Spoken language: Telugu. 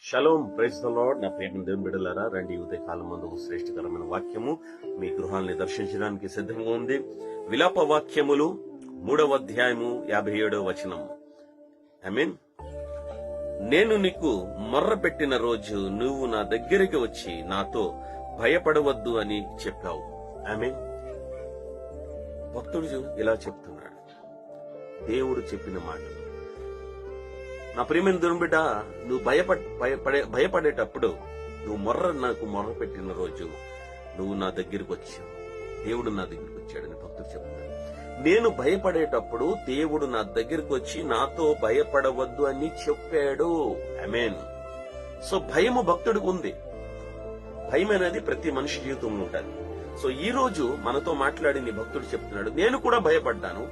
Shalom, praise the lord. నా ప్రియమైన దేవుని బిడ్డలారా, రండి ఉదయ కాలం మందు శ్రేష్టకరమైన వాక్యము మీ గృహాన్ని దర్శించడానికి సిద్ధంగా ఉంది. విలాప వాక్యములు 3వ అధ్యాయము 57వ వచనం. ఆమేన్. నేను నీకు మొర్ర పెట్టిన రోజు నువ్వు నా దగ్గరికి వచ్చి నాతో భయపడవద్దు అని చెప్పావు. ఆమేన్. భక్తుడు ఇలా చెప్తున్నాడు, దేవుడు చెప్పిన మాటలు. నా ప్రియమైన దేవుని బిడ్డ, నువ్వు భయపడేటప్పుడు నువ్వు నాకు మొర్ర పెట్టిన రోజు నువ్వు నా దగ్గరికి వచ్చావు, దేవుడు నా దగ్గరికి వచ్చాడని భక్తుడు చెప్తున్నాడు. నేను భయపడేటప్పుడు దేవుడు నా దగ్గరికి వచ్చి నాతో భయపడవద్దు అని చెప్పాడు. ఆమేన్. సో భయము భక్తుడికి ఉంది. భయం అనేది ప్రతి మనిషి జీవితంలో ఉంటుంది. సో ఈ రోజు మనతో మాట్లాడిన భక్తుడు చెప్తున్నాడు, నేను కూడా భయపడ్డాను.